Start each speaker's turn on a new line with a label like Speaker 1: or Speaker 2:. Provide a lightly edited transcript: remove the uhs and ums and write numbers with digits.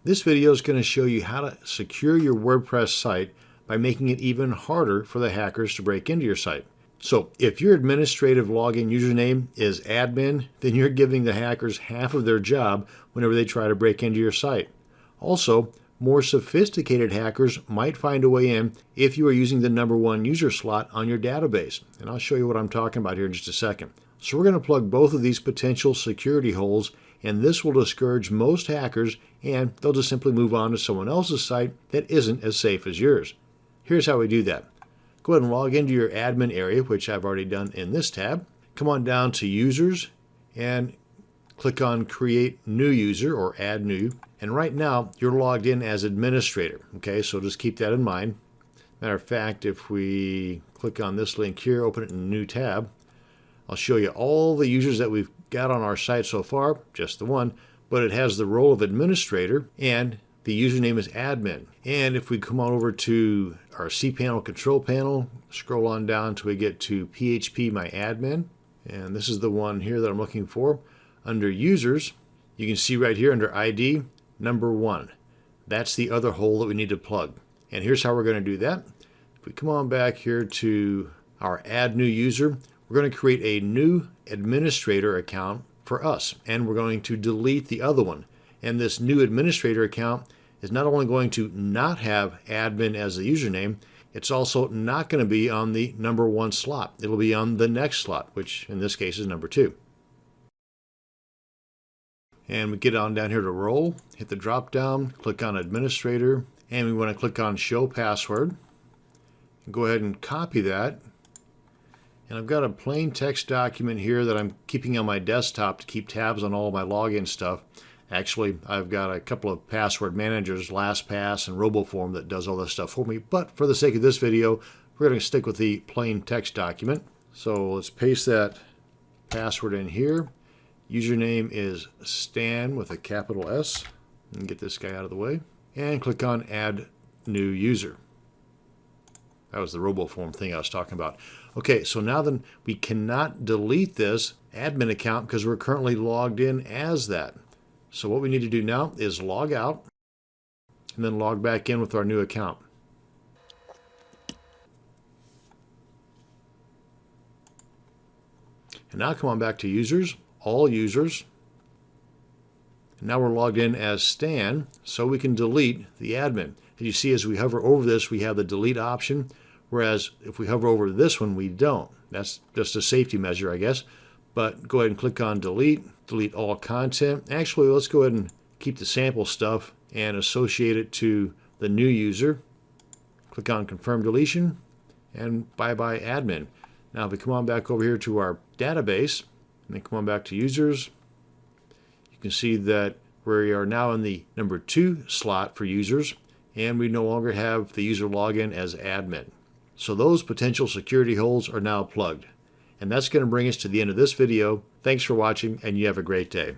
Speaker 1: This video is going to show you how to secure your WordPress site by making it even harder for the hackers to break into your site. So if your administrative login username is admin, then you're giving the hackers half of their job whenever they try to break into your site. Also, more sophisticated hackers might find a way in if you are using the #1 user slot on your database. And I'll show you what I'm talking about here in just a second. So we're going to plug both of these potential security holes, and this will discourage most hackers, and they'll just simply move on to someone else's site that isn't as safe as yours. Here's how we do that. Go ahead and log into your admin area, which I've already done in this tab. Come on down to Users and click on Create New User or Add New. And right now, you're logged in as administrator. Okay, so just keep that in mind. Matter of fact, if we click on this link here, open it in a new tab, I'll show you all the users that we've got on our site so far, just the one, but it has the role of administrator and the username is admin. And if we come on over to our cPanel control panel, scroll on down until we get to PHP My Admin, and this is the one here that I'm looking for. Under users, you can see right here under ID, #1. That's the other hole that we need to plug. And here's how we're going to do that. If we come on back here to our add new user, we're going to create a new administrator account for us, and we're going to delete the other one. And this new administrator account is not only going to not have admin as the username, it's also not going to be on the #1 slot. It'll be on the next slot, which in this case is #2. And we get on down here to role, hit the drop down, click on administrator, and we want to click on show password. Go ahead and copy that. And I've got a plain text document here that I'm keeping on my desktop to keep tabs on all of my login stuff. Actually, I've got a couple of password managers, LastPass and RoboForm, that does all this stuff for me. But for the sake of this video, we're going to stick with the plain text document. So let's paste that password in here. Username is Stan with a capital S. And get this guy out of the way. And click on Add New User. That was the RoboForm thing I was talking about. Okay, so now then we cannot delete this admin account because we're currently logged in as that. So what we need to do now is log out and then log back in with our new account. And now come on back to users, all users. And now we're logged in as Stan, so we can delete the admin. As you see, as we hover over this, we have the delete option, whereas if we hover over this one, we don't. That's just a safety measure, I guess. But go ahead and click on delete, delete all content. Actually, let's go ahead and keep the sample stuff and associate it to the new user. Click on confirm deletion and bye-bye admin. Now if we come on back over here to our database and then come on back to users, you can see that we are now in the #2 slot for users and we no longer have the user login as admin. So those potential security holes are now plugged. And that's going to bring us to the end of this video. Thanks for watching, and you have a great day.